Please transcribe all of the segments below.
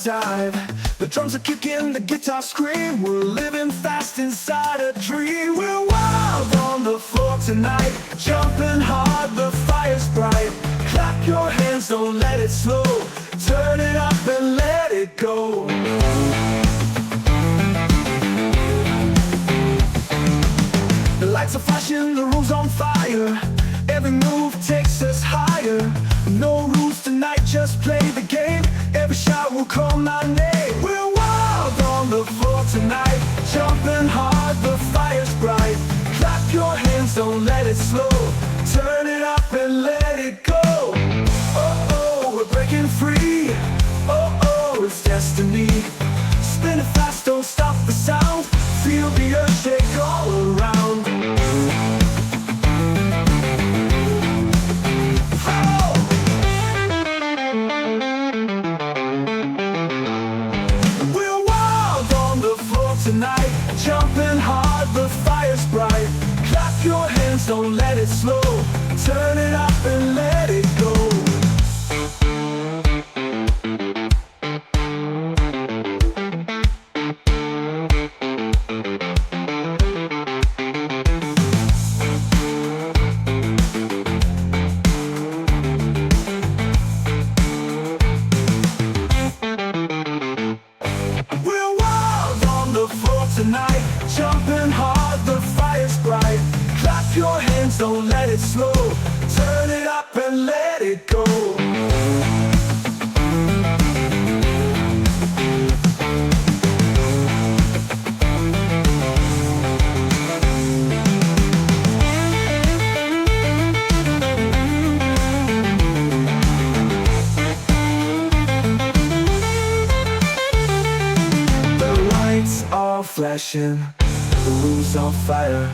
dive. The drums are kicking, the guitar scream. We're living fast inside a dream. We're wild on the floor tonight, jumping hard, the fire's bright. Clap your hands, don't let it slow. Turn it up and let it go. The lights are flashing, the room's on fire. Every move takes us higher. No rules tonight, just play the game. Every shot will call my name. We're wild on the floor tonight, jumping hard, the fire's bright. Clap your hands, don't let it slow. Turn it up and let it go. Oh, oh, we're breaking free. Oh, oh, it's destiny. Spin it fast, don't stop the sound. Feel the earth shake all around. Tonight, jumping hard, the fire's bright. Clap your hands, don't let it slow. Turn it up and let it go. Tonight, jumping hard, the fire's bright. Clap your hands, don't let it slow. Turn it up and let it go. Flashing, the room's on fire.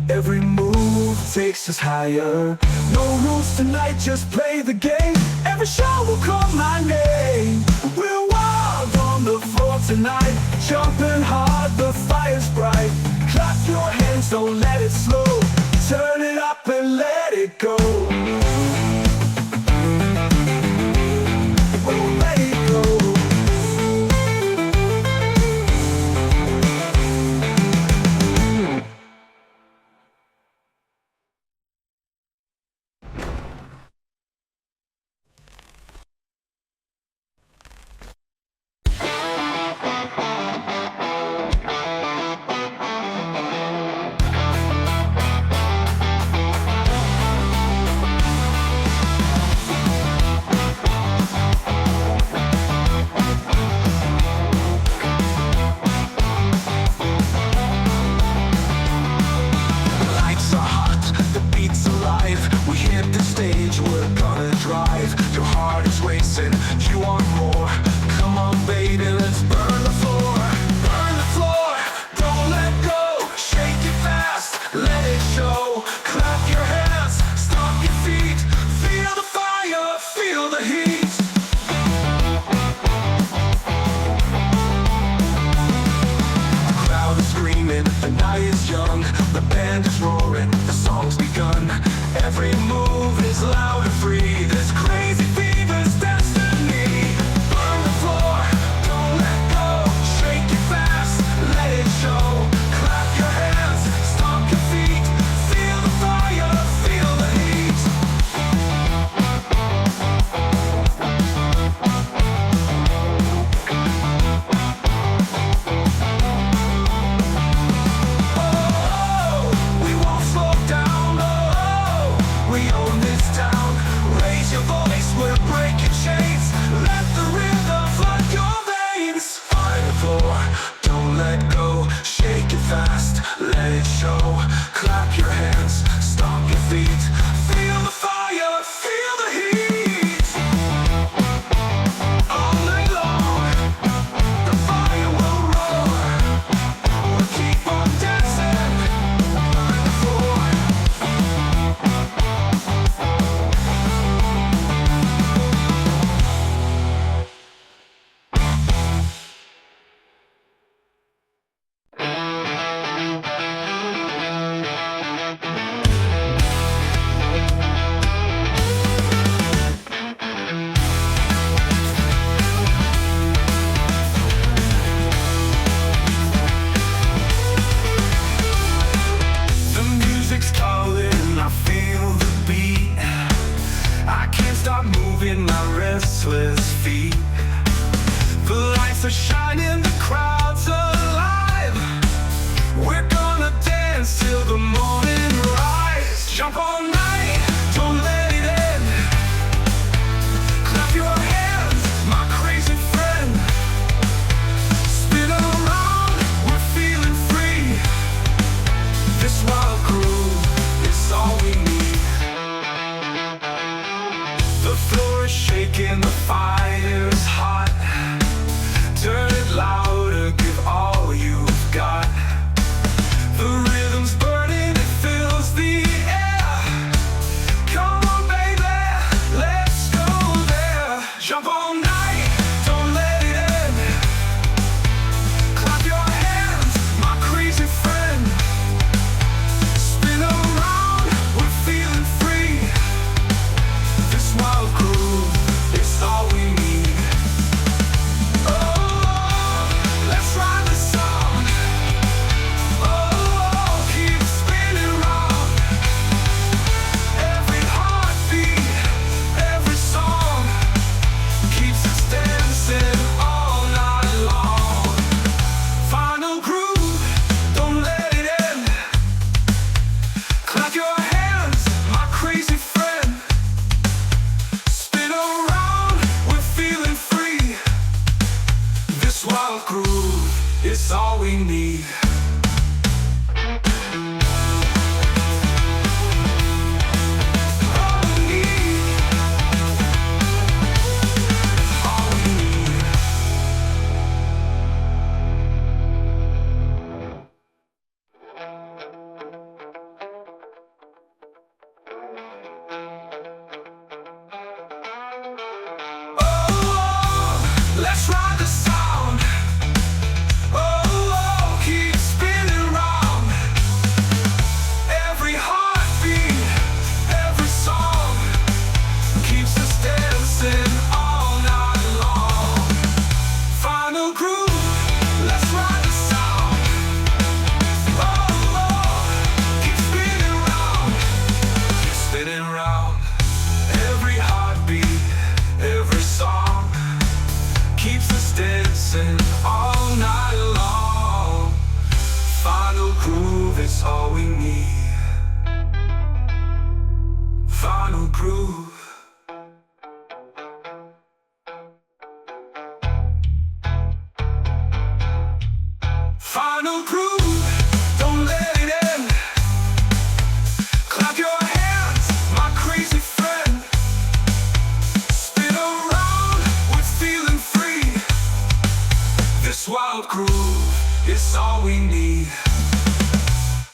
Every move takes us higher. No rules tonight, just play the game. Every shot will call my name. We're wild on the floor tonight, jumping hard, the fire's bright. Clap your hands, don't let it slow. Turn it up and let it go. Oh, let it go. Every move is loud and free. This crazy fever's destiny. Burn the floor, don't let go. Shake it fast, let it show. Clap your hands, stomp your feet. Feel the fire, feel the heat. Oh, we won't slow down. We own this town. Raise your voice, we're breaking chains. Let the rhythm flood your veins. Find the floor, don't let go. Shake it fast, let it show. Clap your hands, stomp your feet. Feel the fire, feel the heat. All night long, the fire will roar. We'll keep on dancing. Find the floor. This wild groove is all we need. The floor is shaking, the fire is hot. Turn it louder, give all you've got. The rhythm's burning, it fills the air. Come on baby, let's go there. Jump all night, don't let it end. Clap your hands, my crazy friend. Spin around, we're feeling free. This wild groove, it's all we need. Oh, let's ride the song. Oh, keep spinning round. Every heartbeat, every song keeps us dancing all night long. Final groove, don't let it end. Clap your hands, my crazy friend. Spin around, we're feeling free. This wild groove is all we need. All we need. All we need. Oh, let's ride the sound. Oh, keep spinning round. Every heartbeat, every song keeps us dancing all night long. Final groove, let's ride the sound. Oh, keep spinning round. Keep spinning round. Every heartbeat, every song keeps us dancing all night long. Final groove is all we need. Final groove. Final groove, don't let it end. Clap your hands, my crazy friend. Spin around, we're feeling free. This wild groove is all we need.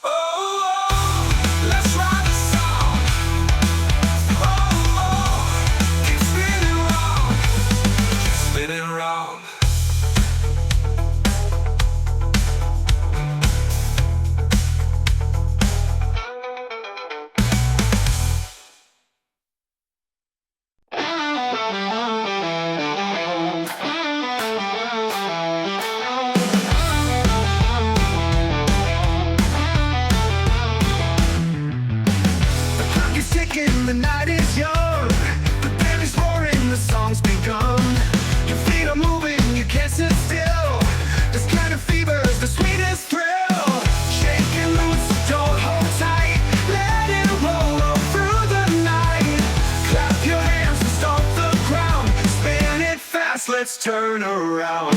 Oh, let's ride the sound. Oh, keep spinning round. Keep spinning round. The clock is ticking, the night is young. The band is roaring, the song's begun. Your feet are moving, you can't sit still. This kind of fever's the sweetest thrill. Shake and loose, don't hold tight. Let it roll all through the night. Clap your hands and stomp the ground. Spin it fast, let's turn around.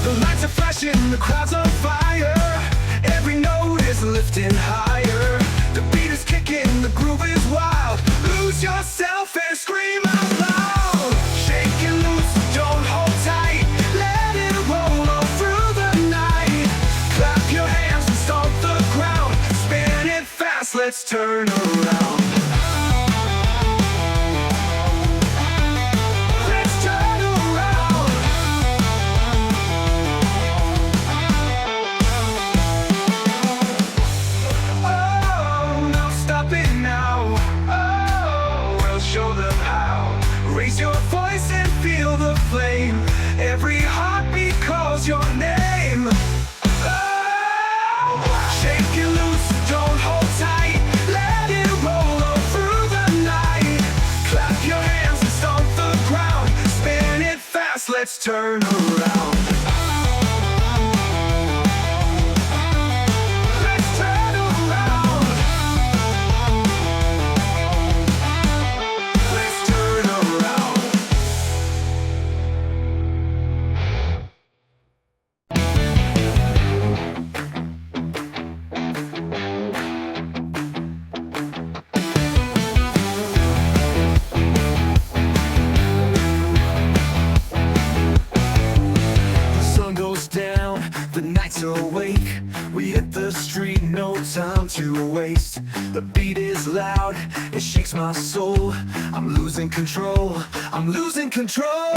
The lights are flashing, the crowd's on fire. Every note is lifting higher. The beat is kicking, the groove is wild. Lose yourself and scream out loud. Shake and loose, don't hold tight. Let it roll all through the night. Clap your hands and stomp the ground. Spin it fast, let's turn around. Let's turn around. Oh, no stopping now. Oh, we'll show them how. Raise your voice and feel the flame. Every heartbeat calls your name. Oh, shake it loose, don't hold tight. Let it roll all through the night. Clap your hands and stomp the ground. Spin it fast, let's turn around. Let's turn around. Let's turn around. lights are awake, we hit the street, no time to waste. The beat is loud, it shakes my soul. I'm losing control, I'm losing control.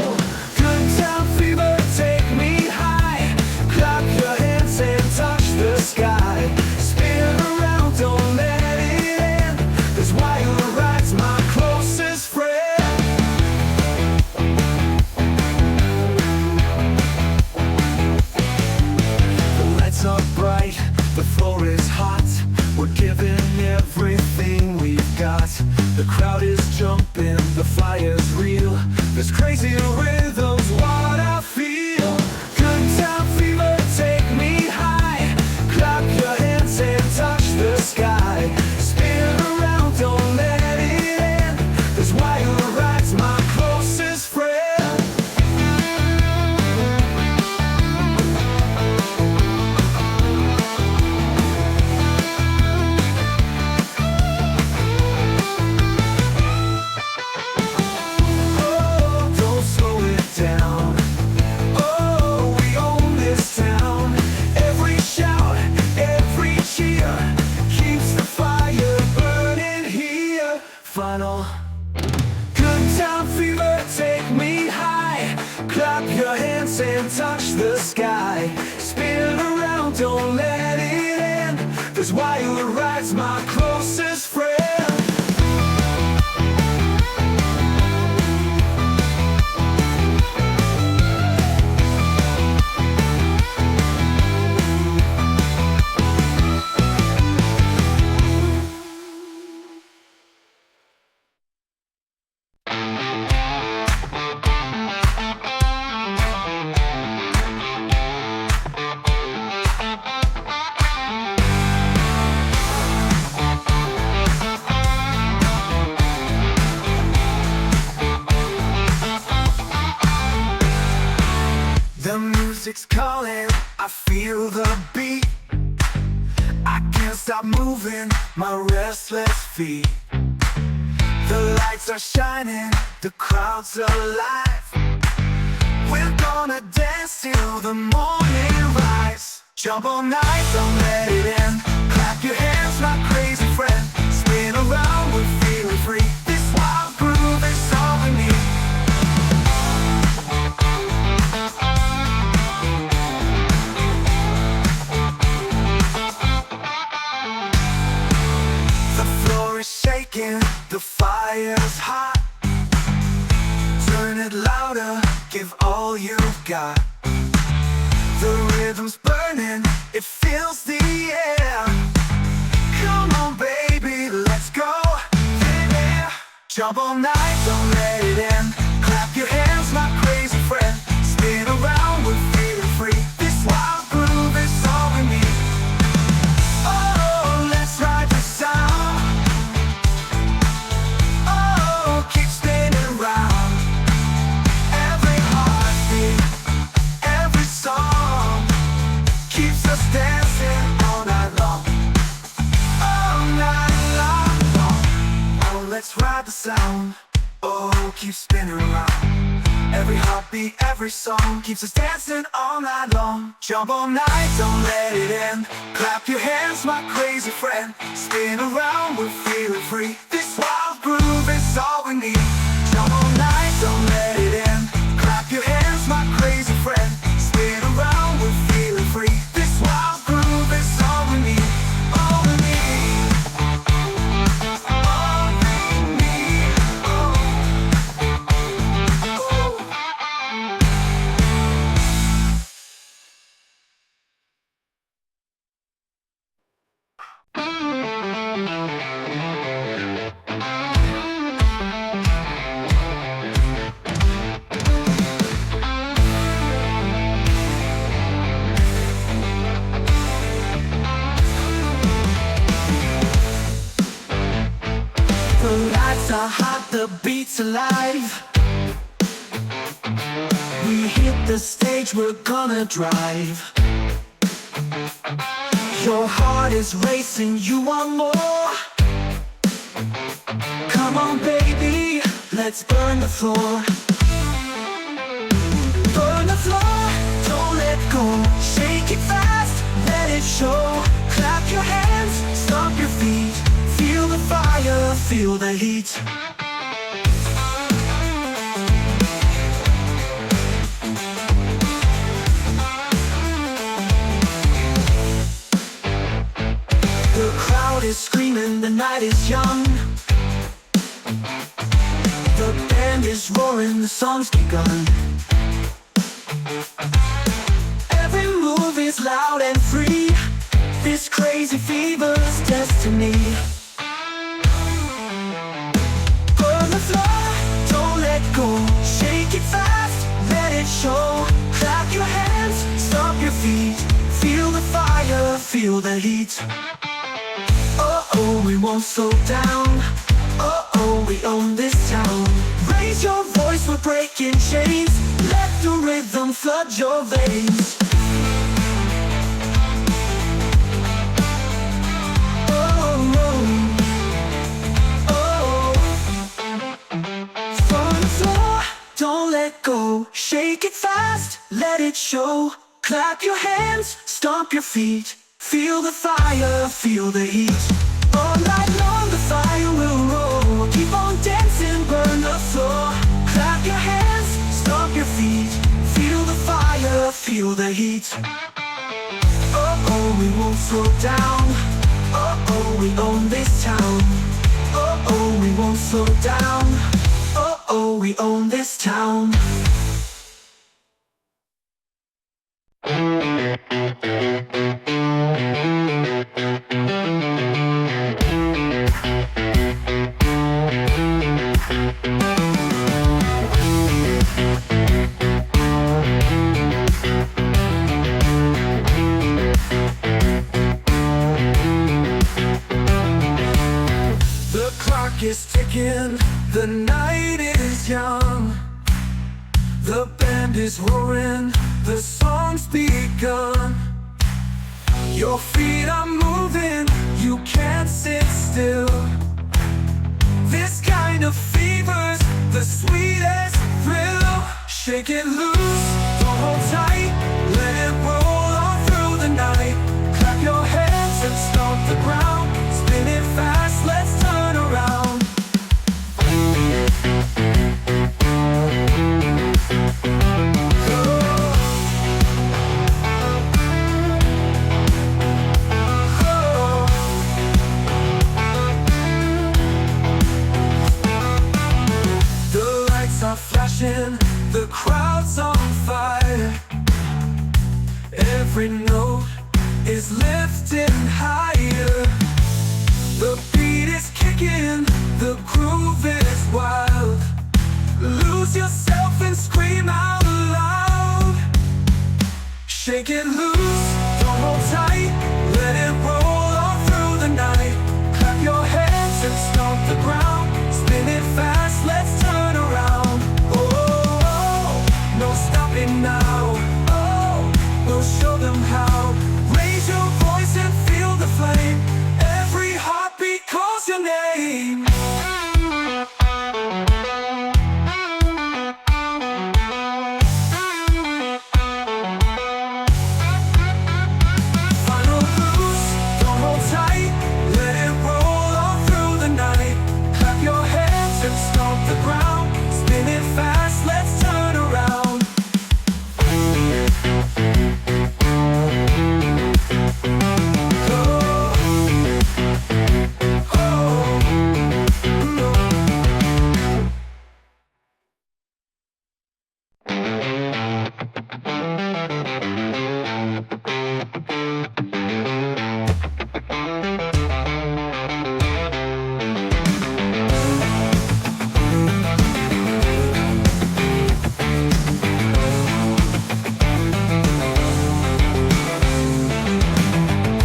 Good time fever, take me high. Clap your hands and touch the sky. Spin around, don't let it end. This wild ride's my closest friend. Are bright, the floor is hot. We're giving everything we've got. The crowd is jumping, the fire's real. This crazy rhythm's what I feel. Good time fever, take me high. Clap your hands and touch the sky. Spin around, don't let it end. This wild ride's my closest friend. Good time fever, take me high. Clap your hands and touch the sky. Spin around, don't let it end. This wild ride's my closest friend. The music's calling, I feel the beat. I can't stop moving my restless feet. The lights are shining, the crowd's alive. We're gonna dance till the morning rise. Jump all night, don't let it end. Clap your hands, my crazy friend. Spin around, we're feeling free. This wild groove is all we need. The fire's hot. Turn it louder, give all you've got. The rhythm's burning, it fills the air. Come on baby, let's go. Yeah. Jump all night, don't let it end. Clap your hands, my crazy friend. Spin around, we're feeling free. This wild groove is all we need. Oh, let's ride the sound. Let's ride the sound, oh, keep spinning around. Every heartbeat, every song keeps us dancing all night long. Jump all night, don't let it end. Clap your hands, my crazy friend. Spin around, we're feeling free. This wild groove is all we need. Jump all night, don't let it end. Clap your hands, my crazy friend. Spin around, we're feeling free. This wild groove is all we need. All we need. The lights are hot, the beat's alive. We hit the stage, we're gonna drive. Your heart is racing, you want more. Come on baby, let's burn the floor. Burn the floor, don't let go. Shake it fast. feel the heat. The crowd is screaming, the night is young. The band is roaring, the song's begun. Every move is loud and free. This crazy fever's destiny. Burn the floor, don't let go. Shake it fast, let it show. Clap your hands, stomp your feet. Feel the fire, feel the heat. Oh, we won't slow down. Oh, we own this town. Raise your voice, we're breaking chains. Let the rhythm flood your veins. From the floor, don't let go. Shake it fast, let it show. Clap your hands, stomp your feet. Feel the fire, feel the heat. All night long the fire will roll. Keep on dancing, burn the floor. Clap your hands, stomp your feet. Feel the fire, feel the heat. Oh, we won't slow down. Oh, we own this town. Oh, we won't slow down. Oh, we own this town. The clock is ticking, the night is young. The band is roaring, the song's begun. Your feet are moving, you can't sit still. This kind of fever's the sweetest thrill. Shake it loose, don't hold tight. Let it roll on through the night. Clap your hands and stomp the ground. Spin it fast, let's turn around. The lights are flashing, the crowd's on fire. Every note is lifting higher. The beat is kicking, the groove is wild. Lose yourself and scream out loud. Shake it loose, don't hold tight. Let it roll all through the night. Clap your hands and stomp the ground. Spin it fast, let's turn around. Oh, no stopping now. Oh, we'll show them how. Raise your voice and feel the flame. Every heartbeat calls your name. Final boost, don't hold tight. Let it roll all through the night. Clap your hands and stomp the ground. Spin it fast, let's turn around.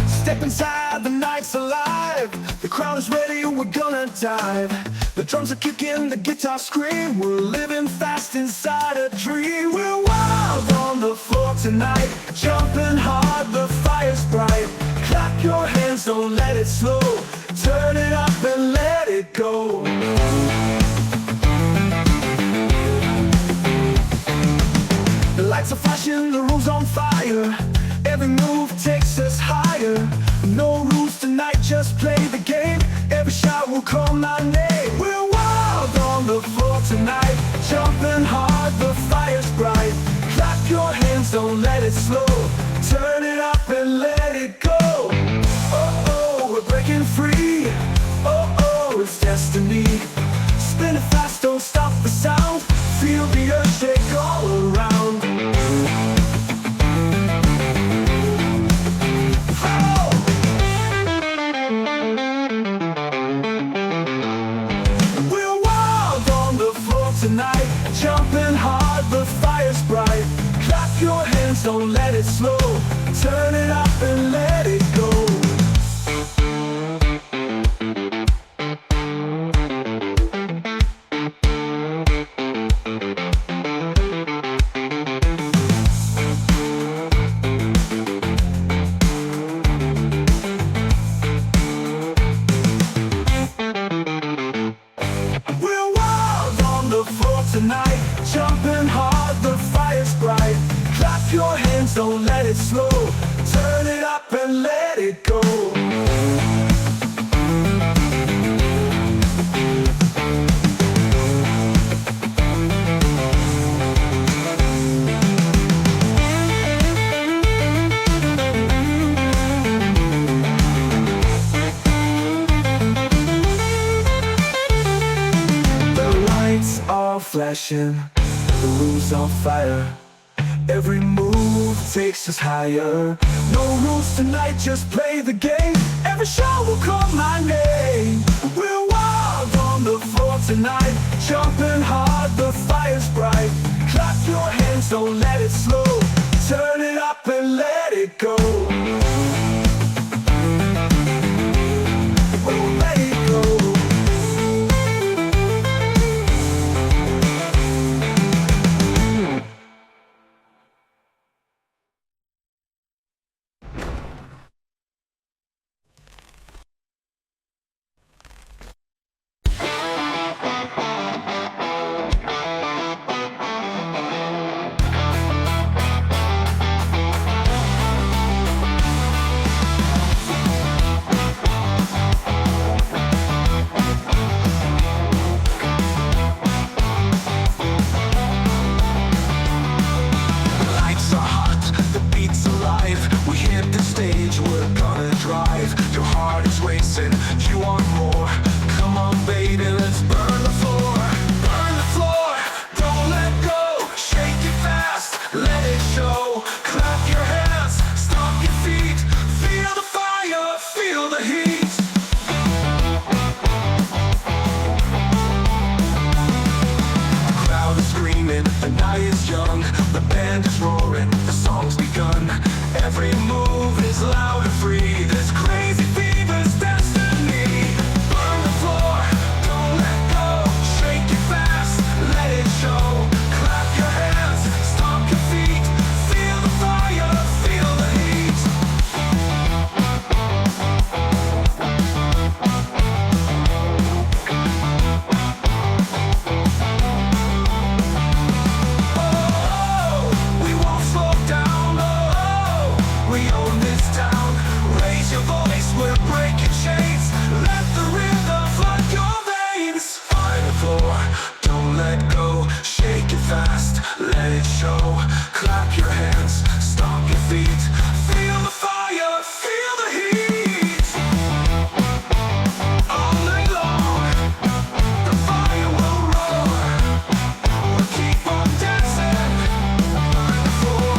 Step inside, the night's alive. The crowd is ready, we're gonna dive. The drums are kicking, the guitar scream. We're living fast inside a dream. We're wild on the floor tonight, jumping hard, the fire's bright. Clap your hands, don't let it slow. Turn it up and let it go. The lights are flashing, the room's on fire. Every move takes us higher. No rules tonight, just play the game. Every shot will call my name. We're wild on the floor tonight, jumping hard, the fire's bright. Clap your hands, don't let it slow. Turn it up and let it go. Oh, we're breaking free. Oh, it's destiny. Spin it fast, don't stop the sound. Feel the earth shake all around. Oh! We're wild on the floor tonight, jumping hard, the fire's bright. Clap your hands, don't let it slow. Turn it up and let it go. We're wild on the floor tonight, jumping hard, the fire's bright. Clap your hands, don't let it slow. Turn it up and let it go. The lights are flashing, the room's on fire. Every move takes us higher. No rules tonight, just play the game. Every shot will call my name. We're wild on the floor tonight, jumping hard, the fire's bright. Clap your hands, don't let it slow. Turn it up and let it go. Oh, let it go. You want more? Come on, baby, let's burn the floor. Burn the floor, don't let go. Shake it fast, let it show. Clap your hands, stomp your feet. Feel the fire, feel the heat. The crowd is screaming, the night is young. The band is roaring, the song's begun. Every move is loud and free. This crazy fever's destiny. Burn the floor, don't let go. Shake it fast, let it show. Clap your hands, stomp your feet. Feel the fire, feel the heat. Oh, we won't slow down. Oh, we own this town. Raise your voice, we're breaking chains. Let the rhythm flood your veins. Find the floor, don't let go. Shake it fast, let it show. Clap your hands, stomp your feet. Feel the fire, feel the heat. All night long, the fire will roar. We'll keep on dancing. Find the floor.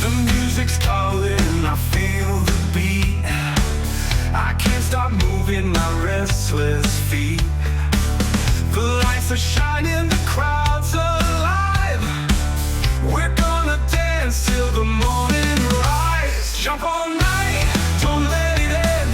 The music's calling, I feel the beat. I can't stop moving my restless feet. The lights are shining, the crowd's alive. We're gonna dance till the morning rise. Jump all night, don't let it end.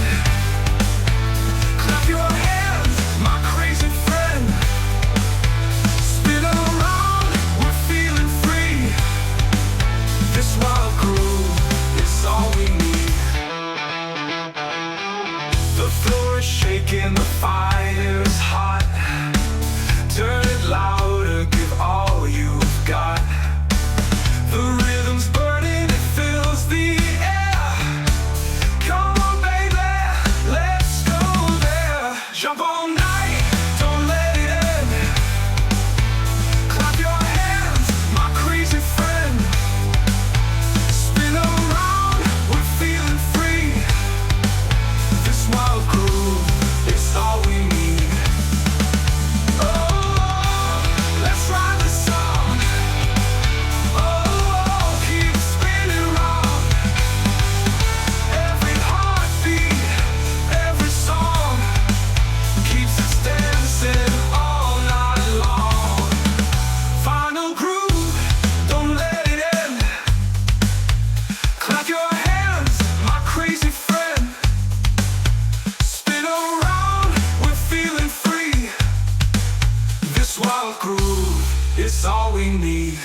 we need.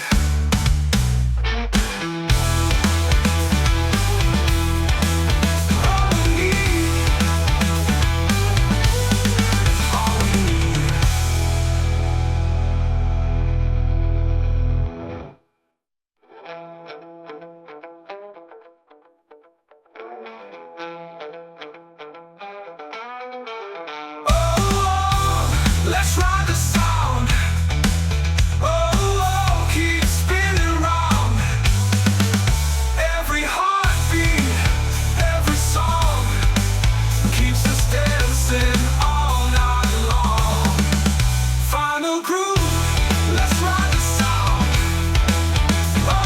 Let's ride the sound. Oh, keep spinning round. Every heartbeat, every song keeps us dancing all night long. Final groove, let's ride the sound. Oh,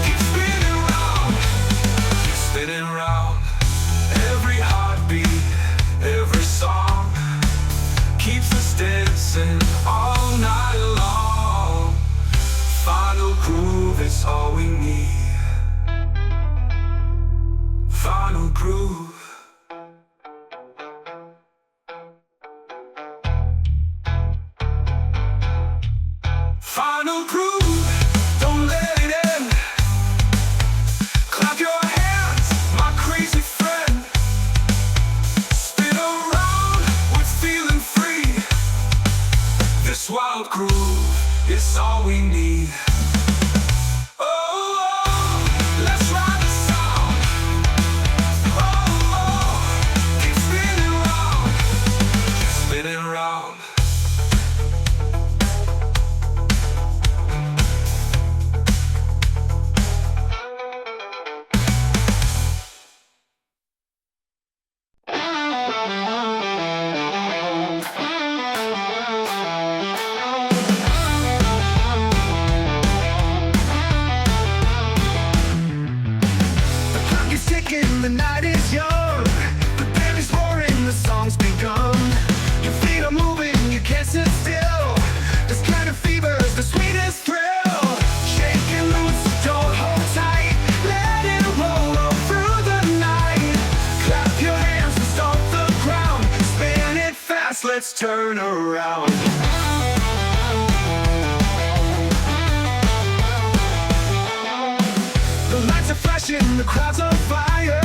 keep spinning round. Keep spinning round. Every heartbeat, every song keeps us dancing all night long. Final groove is all we need. Final groove. Final groove, don't let it end. Clap your hands, my crazy friend. Spin around, we're feeling free. This wild groove is all we need. Oh, let's ride the sound. Oh, keep spinning round. Keep spinning round. The night is young, the band is roaring, the song's begun. Your feet are moving, you can't sit still. This kind of fever's the sweetest thrill. Shake and loose, don't hold tight. Let it roll all through the night. Clap your hands and stomp the ground. Spin it fast, let's turn around. The lights are flashing, the crowd's on fire.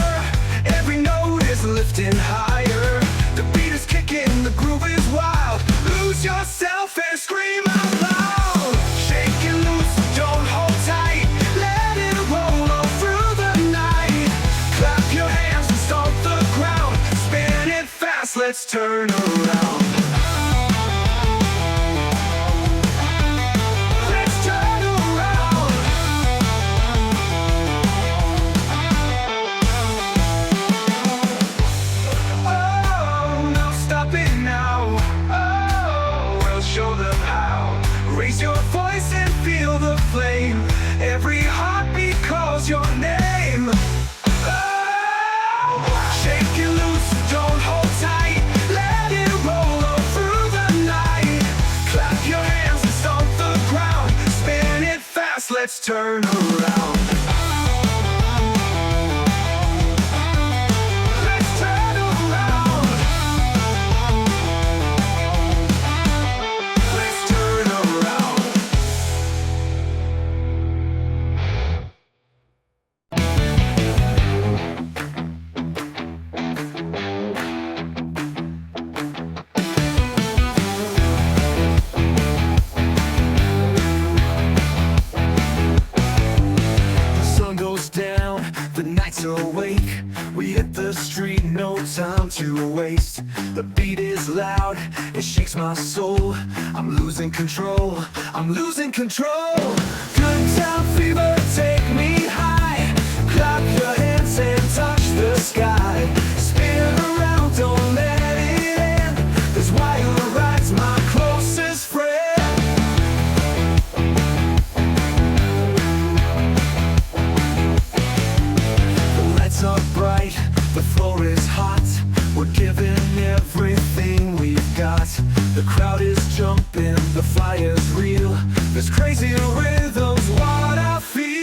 Every note is lifting higher. The beat is kicking, the groove is wild. Lose yourself and scream out loud. Shake and loose, don't hold tight. Let it roll all through the night. Clap your hands and stomp the ground. Spin it fast, let's turn around. Every heartbeat calls your name. Oh, shake it loose, don't hold tight. Let it roll all through the night. Clap your hands and stomp the ground. Spin it fast, let's turn around. Let's turn around. Let's turn around. Awake, we hit the street, no time to waste. The beat is loud, it shakes my soul. I'm losing control, I'm losing control. Good time fever, take me high. Clap your hands and touch the sky. Spin around, don't let it end. This wild ride's my closest friend. Are bright, the floor is hot. We're giving everything we've got. The crowd is jumping, the fire's real. This crazy rhythm's what I feel.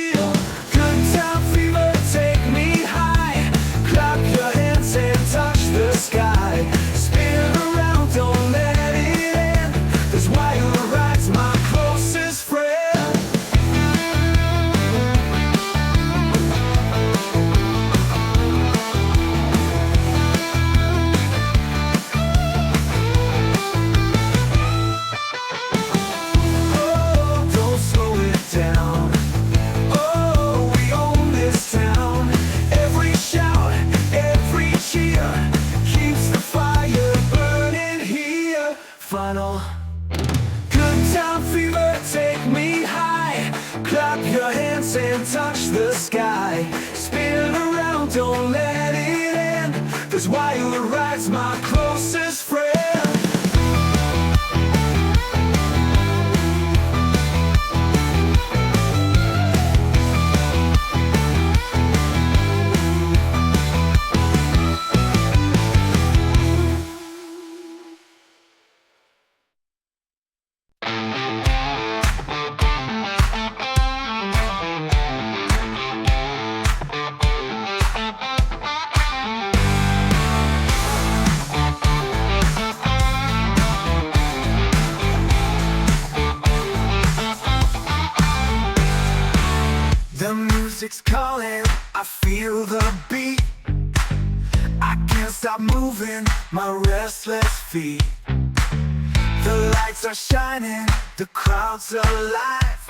the sky. Spin around, don't let it end, 'cause while it rides, my closest friend. The music's calling, I feel the beat. I can't stop moving my restless feet. The lights are shining, the crowd's alive.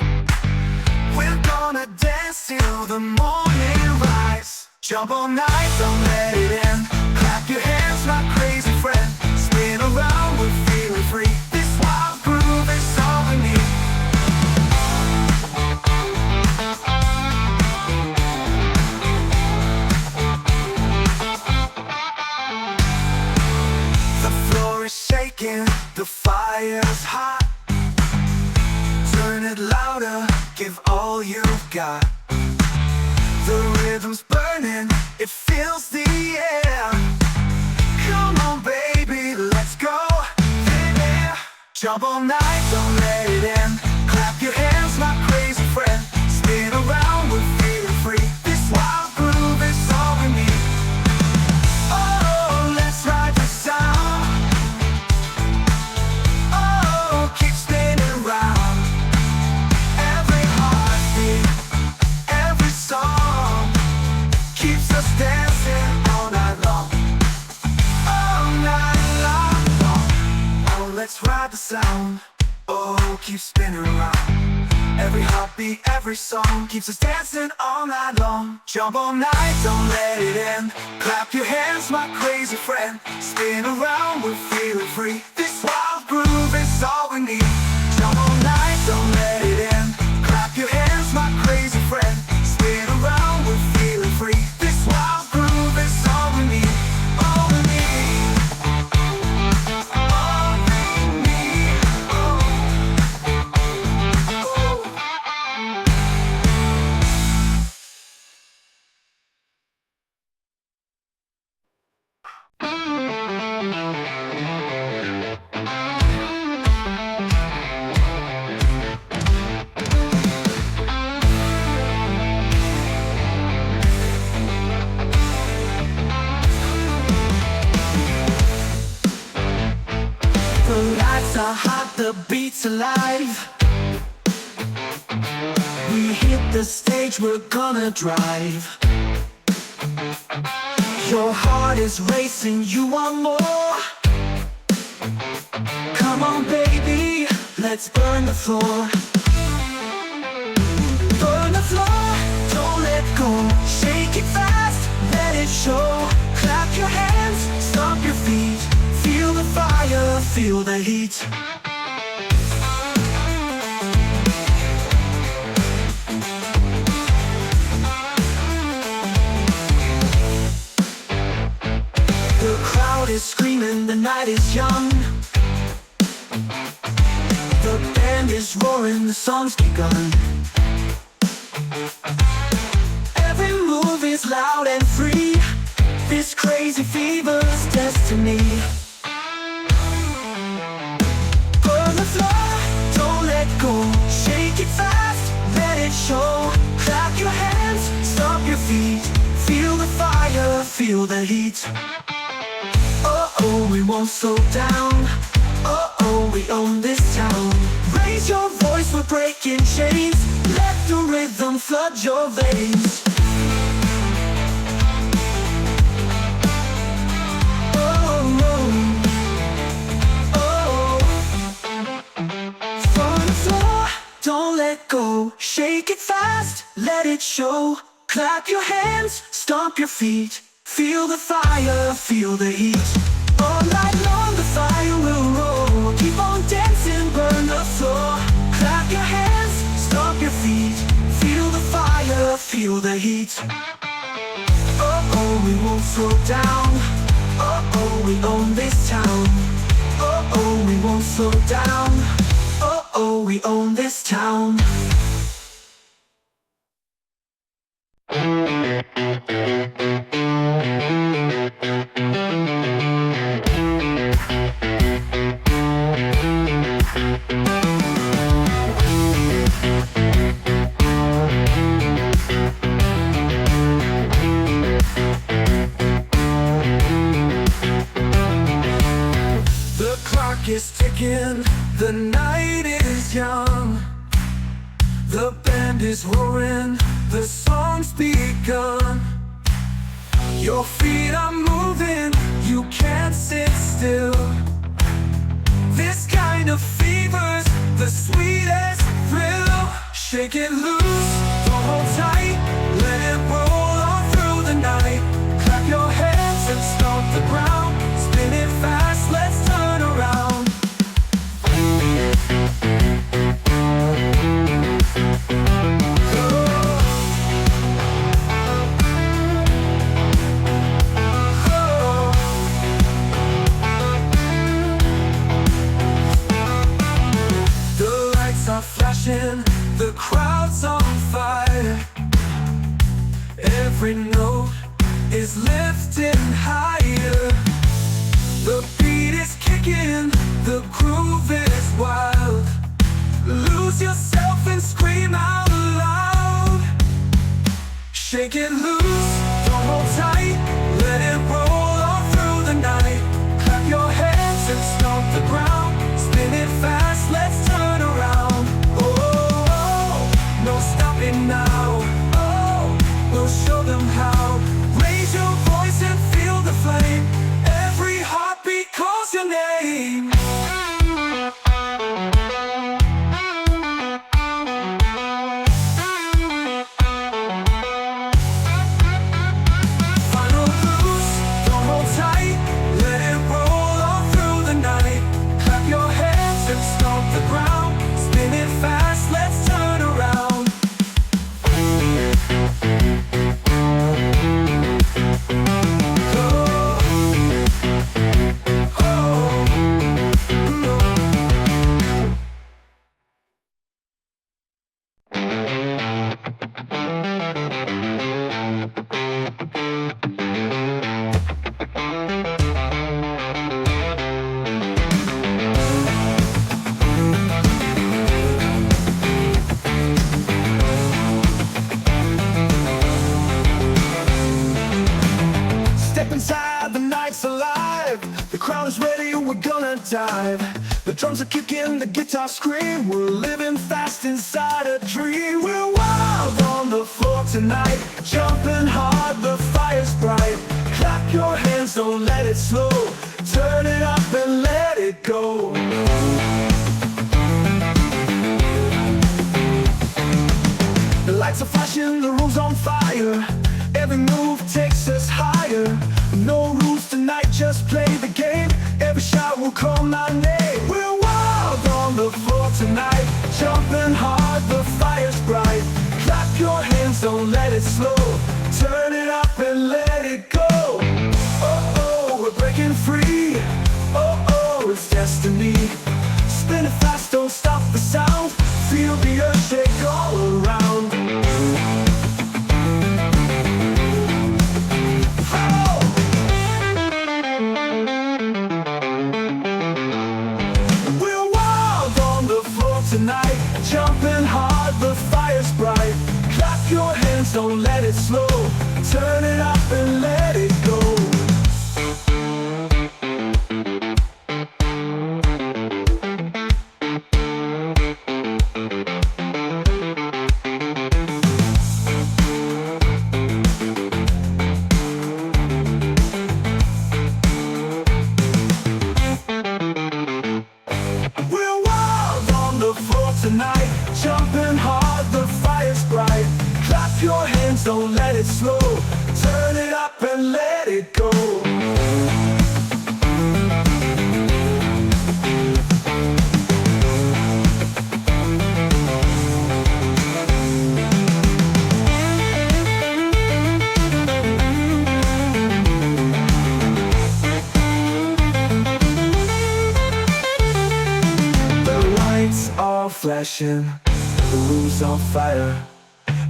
We're gonna dance till the morning rise. Jump all night, don't let it end. Clap your hands, my crazy friend. Spin around, we're feeling free. This wild groove is all we need. The fire's hot. Turn it louder, give all you've got. The rhythm's burning, it fills the air. Come on baby, let's go there. Jump all night, don't let it end. Clap your hands, my crazy friend. Spin around, we're feeling free. This wild groove is all we need. Oh, let's ride the sound. Let's ride the sound, oh, keep spinning around. Every heartbeat, every song keeps us dancing all night long. Jump all night, don't let it end. Clap your hands, my crazy friend. Spin around, we're feeling free. This wild groove is all we need. Jump all night, don't let it end. Clap your hands, my crazy friend. Spin around, we're feeling free. This wild groove is all we need. All we need. The lights are hot, the beat's alive. We hit the stage, we're gonna drive. Your heart is racing, you want more. Come on baby, let's burn the floor. Burn the floor, don't let go. Shake it fast, let it show. Clap your hands, stomp your feet. Feel the fire, feel the heat. The crowd is screaming, the night is young. The band is roaring, the song's begun. Every move is loud and free. This crazy fever's destiny. Burn the floor, don't let go. Shake it fast, let it show. Clap your hands, stomp your feet. Feel the fire, feel the heat. Oh, we won't slow down. Oh, we own this town. Raise your voice, we're breaking chains. Let the rhythm flood your veins. Don't let go, shake it fast, let it show. Clap your hands, stomp your feet. Feel the fire, feel the heat. All night long the fire will roll. Keep on dancing, burn the floor. Clap your hands, stomp your feet. Feel the fire, feel feel the heat. Oh, we won't slow down. Oh, we own this town. Oh, we won't slow down. Oh, we own this town. The clock is ticking, the night is young. The band is roaring, the song's begun. Your feet are moving, you can't sit still. This kind of fever's the sweetest thrill. Shake it loose, don't hold tight, let it roll on through the night. Clap your hands and stomp the ground, spin it fast, let's turn around. Flashing, the crowd's on fire. Every note is lifting higher. The beat is kicking, the groove is wild. Lose yourself and scream out loud. Shake it loose, don't hold tight, let it roll on through the night. Clap your hands and stomp the ground, spin it fast, let's turn around. No stopping now, oh, we'll show them how. Raise your voice and feel the flame, every heartbeat calls your name. Final loose, don't hold tight, let it roll on through the night. Clap your hands and stomp the ground, spin it fast, let's turn around. Inside, the night's alive. The crowd is ready, we're gonna dive. The drums are kicking, the guitar scream. We're living fast inside a dream. We're wild on the floor tonight, jumping hard, the fire's bright. Clap your hands, don't let it slow. Turn it up and let it go. The lights are flashing, the room's on fire. Every move takes us higher. No rules tonight, just play the game. Every shot will call my name. We're wild on the floor tonight, jumping hard, the fire's bright. Clap your hands, don't let it slow. Turn it up and let it go. Oh, we're breaking free. Oh, it's destiny. Spin it fast, don't stop the sound. Feel the earth shake all around. Tonight, jumping hard, the fire's bright. Clap your hands, don't let it slow. Turn it up and let it go. Tonight, jumping hard, the fire's bright. Clap your hands, don't let it slow. Turn it up and let it go. flashing, the room's on fire.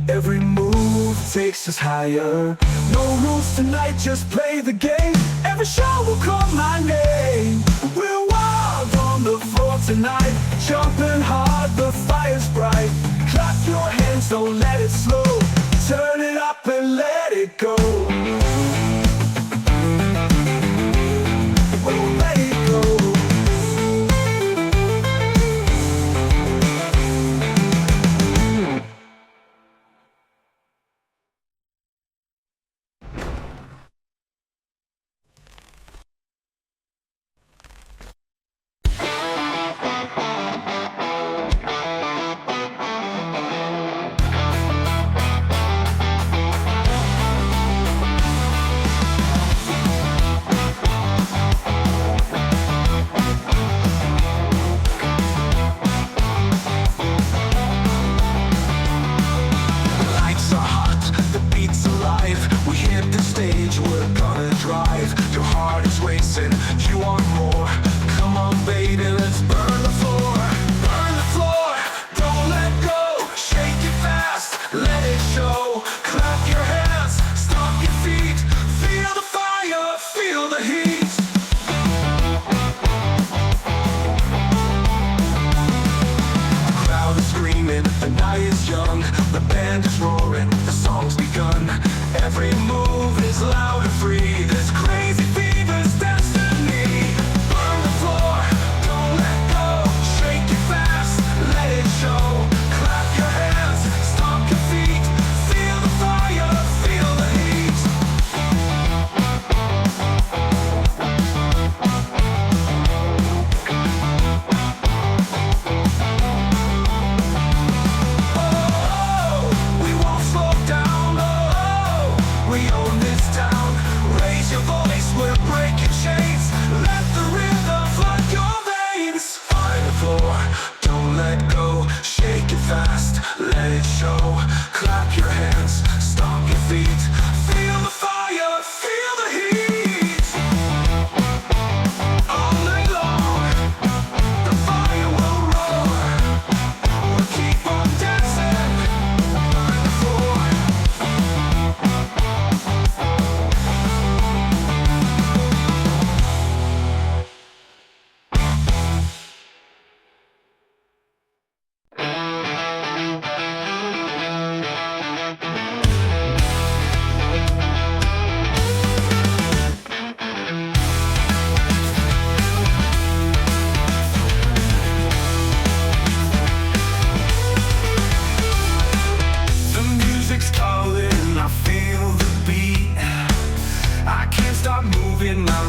Every move takes us higher. No rules tonight, just play the game. Every shot will call my name. We're wild on the floor tonight, jumping hard, the fire's bright. Clap your hands, don't let it slow. Turn it up and let it go. Oh, let it go.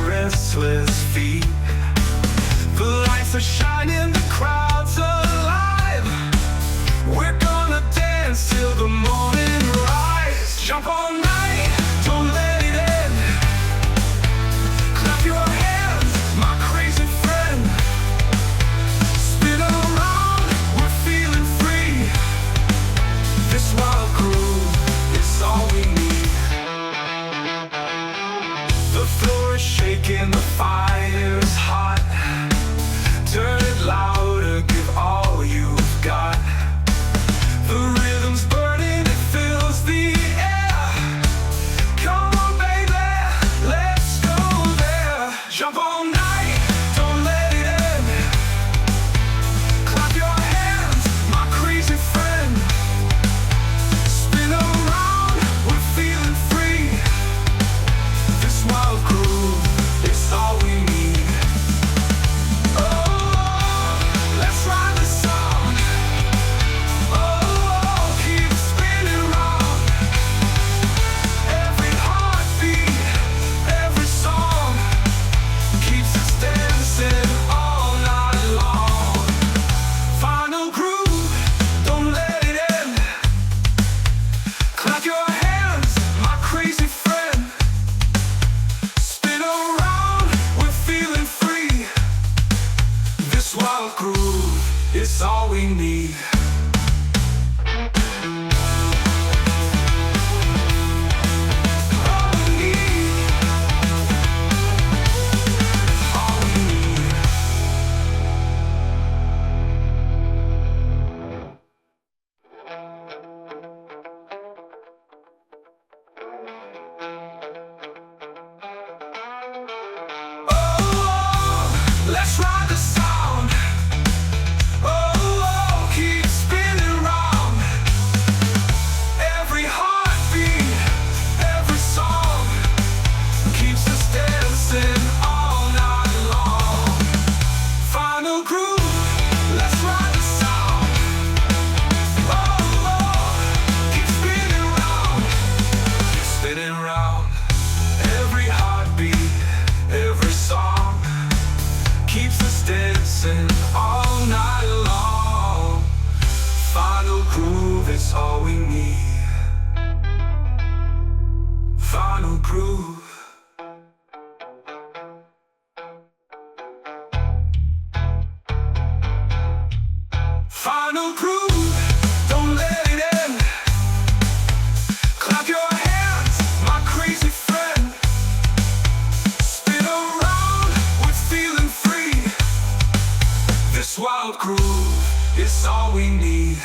Restless feet. The lights are shining, the crowd's alive. We're gonna dance till the morning rise. Jump all night, don't let it end. Clap your hands, my crazy friend. Spin around, we're feeling free. This wild groove is all we need. The floor is shaking, the fire's hot. Turn it louder, give all you've got. The rhythm's burning, it fills the air. Come on baby, let's go there. Jump all night, don't let it end. Clap your hands, my crazy friend. Spin around, we're feeling free. This wild groove, it's all we need. Oh, let's ride the song. Oh, keep spinning round. Every heartbeat, every song keeps us dancing all night long. Final groove, don't let it end. Clap your hands, my crazy friend. Spin around, we're feeling free. This wild groove is all we need. All we need. All we need. around. Every heartbeat, every song keeps us dancing all night long. Final groove is all we need. Final groove. Final groove, don't let it end. Clap your hands, my crazy friend. Spin around, we're feeling free. This wild groove is all we need.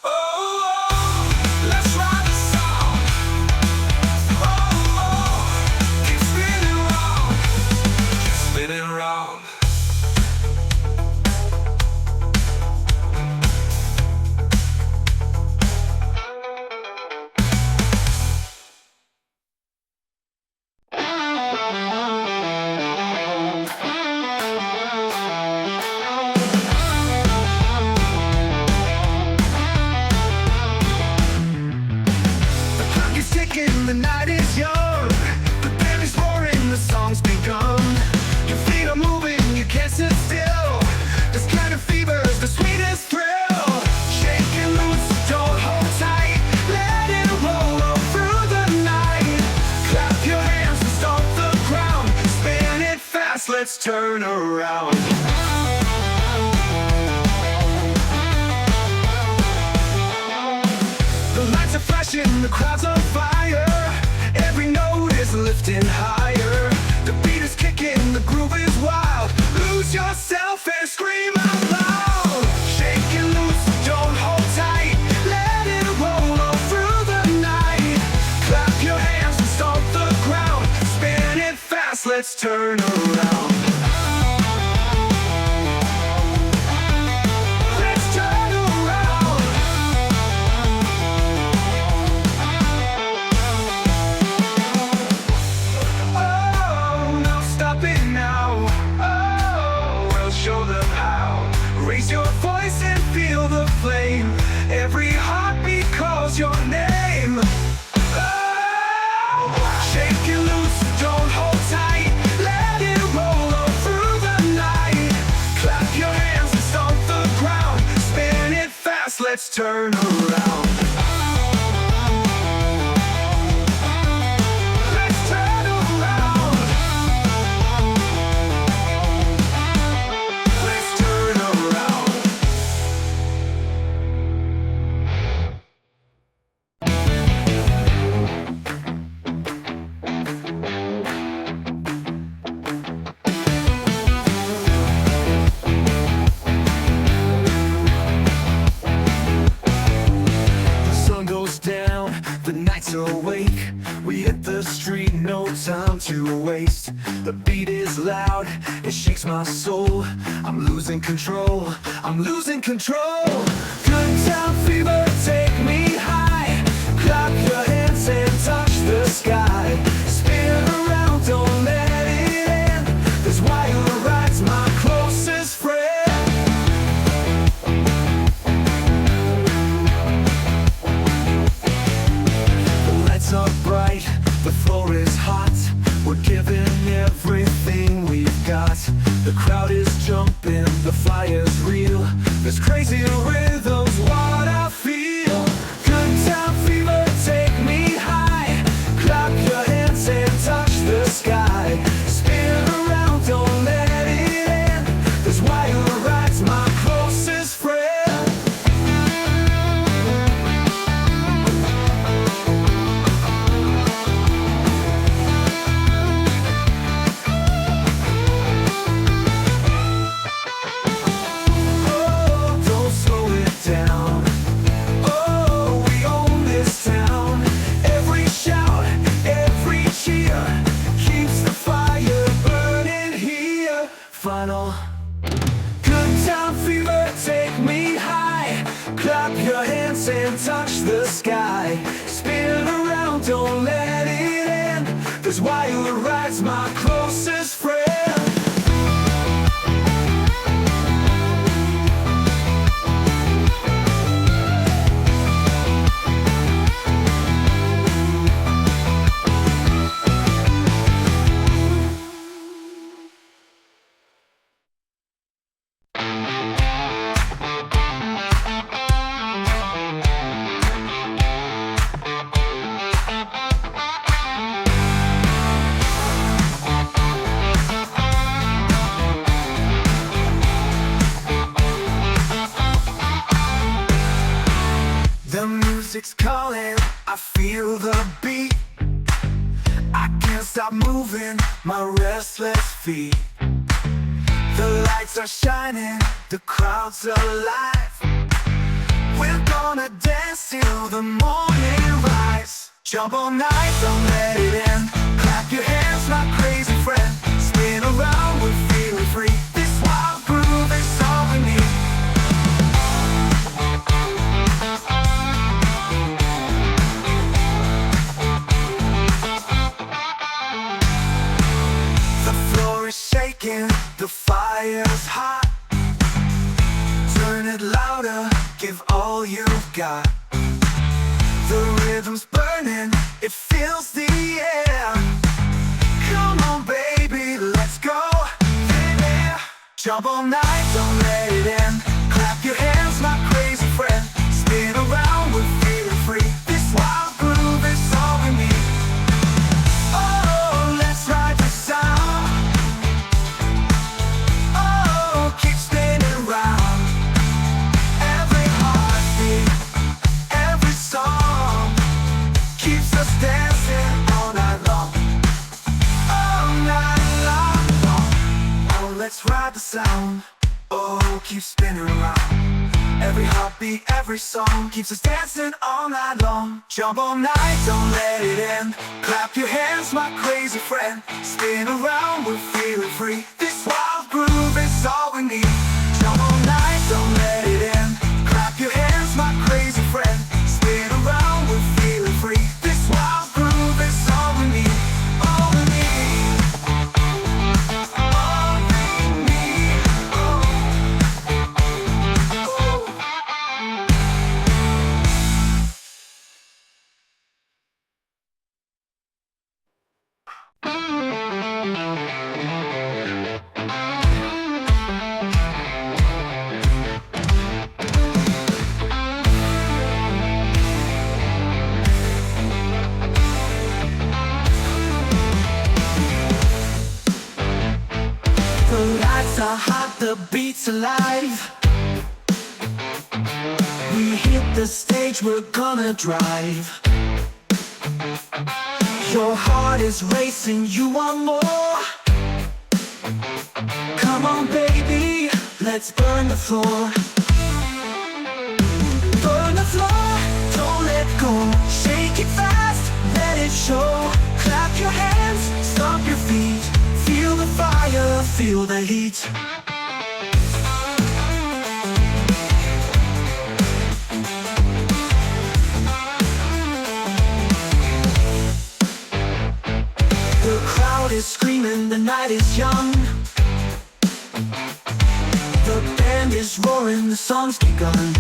Oh, oh, let's ride the sound. Oh, oh, keep spinning round, keep spinning round. The night is young, the band is roaring, the song's begun. Your feet are moving, you can't sit still. This kind of fever's the sweetest thrill. Shake and loose, don't hold tight. Let it roll all through the night. Clap your hands and stomp the ground. Spin it fast, let's turn around. The lights are flashing, the crowd's on fire. Every note is lifting higher. The beat is kicking, the groove is wild. Lose yourself and scream out loud. Shake and loose, don't hold tight. Let it roll all through the night. Clap your hands and stomp the ground. Spin it fast, let's turn around. Raise your voice and feel the flame. Every heartbeat calls your name. Oh, shake it loose, don't hold tight. Let it roll all through the night. Clap your hands and stomp the ground. Spin it fast, let's turn around. The nights are awake, we hit the street, no time to waste. The beat is loud, it shakes my soul. I'm losing control, I'm losing control. Good time fever, take me high. Clap your hands and touch the sky. Spin around, don't let it end. This wild ride's my closest friend. Are bright, the floor is hot. We're giving everything we've got. The crowd is jumping, the fire's real. This crazy rhythm's what I feel. Good time fever, take me high. Clap your hands and touch the sky. Spin around, don't let it end. This wild ride's my closest friend. Final. Good time fever, take me high. Clap your hands and touch the sky. Spin around, don't let it end. This wild ride's my closest friend. moving my restless feet. The lights are shining, the crowd's alive. We're gonna dance till the morning rise. Jump all night, don't let it end. Clap your hands, my crazy friend. Spin around, we're feeling free. This wild groove is all we need. The floor is shaking, the fire's hot. Turn it louder, give all you've got. The rhythm's burning, it fills the air. Come on baby, let's go. Yeah. Jump all night, don't let it end. Clap your hands, my crazy friend. Spin around, we're feeling free. This wild groove is all we need. Oh, let's ride the sound. Oh, keep spinning round. Every heartbeat, every song keeps us dancing all night long. All night long. Oh, let's ride the sound. Oh, keep spinning around. Every heartbeat, every song keeps us dancing all night long. Jump all night, don't let it end. Clap your hands, my crazy friend. Spin around, we're feeling free. This wild groove is all we need. Jump all night, don't let it end. Clap your hands, my crazy friend. Spin around, we're feeling free. This wild groove is all we need. All we need. All we need. Oh. The lights are hot, the beat's alive. We hit the stage, we're gonna drive. Your heart is racing, you want more. Come on baby, let's burn the floor. Burn the floor, don't let go. Shake it fast, let it show. Clap your hands, stomp your feet. Feel the fire, feel the heat. The crowd is screaming, the night is young. The band is roaring, the song's begun.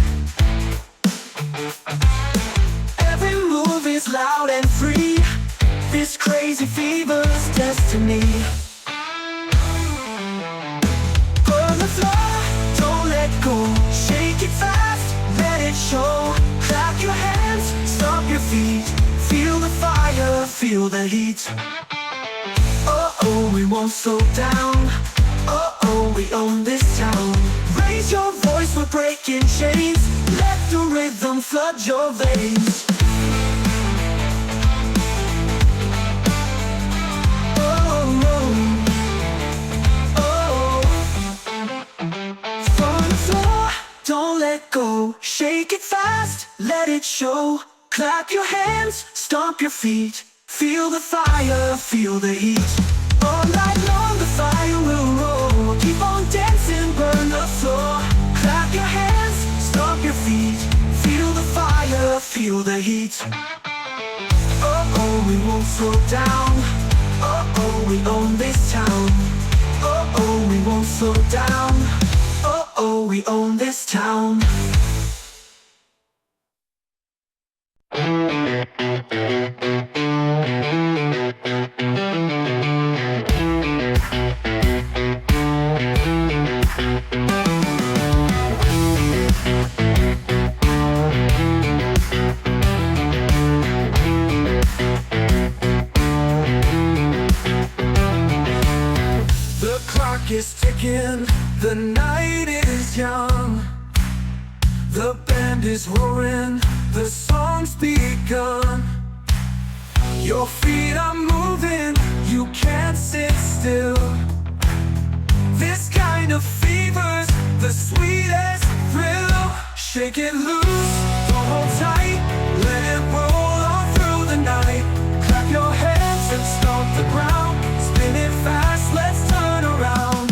Every move is loud and free. This crazy fever's destiny. Burn the floor, don't let go. Shake it fast, let it show. Clap your hands, stomp your feet. Feel the fire, feel the heat. Oh, we won't slow down. Oh, we own this town. Raise your voice, we're breaking chains. Let the rhythm flood your veins. Don't let go, shake it fast, let it show. Clap your hands, stomp your feet. Feel the fire, feel the heat. All night long the fire will roll. Keep on dancing, burn the floor. Clap your hands, stomp your feet. Feel the fire, feel the heat. Oh, we won't slow down. Oh, we own this town. Oh, we won't slow down. Oh, we own this town. The clock is ticking, the night is young. The band is roaring, the song's begun. Your feet are moving, You can't sit still. This kind of fever's the sweetest thrill. Shake it loose, don't hold tight. Let it roll on through the night. Clap your hands and stomp the ground. Spin it fast, let's turn around.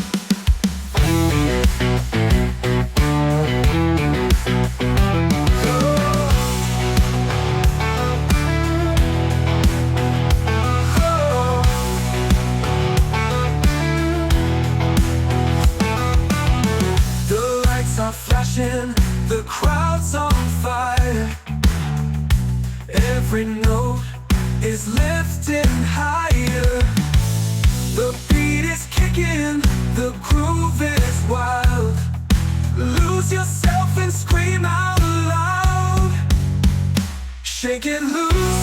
The crowd's on fire. Every note is lifting higher. The beat is kicking, the groove is wild. Lose yourself and scream out loud. Shake it loose.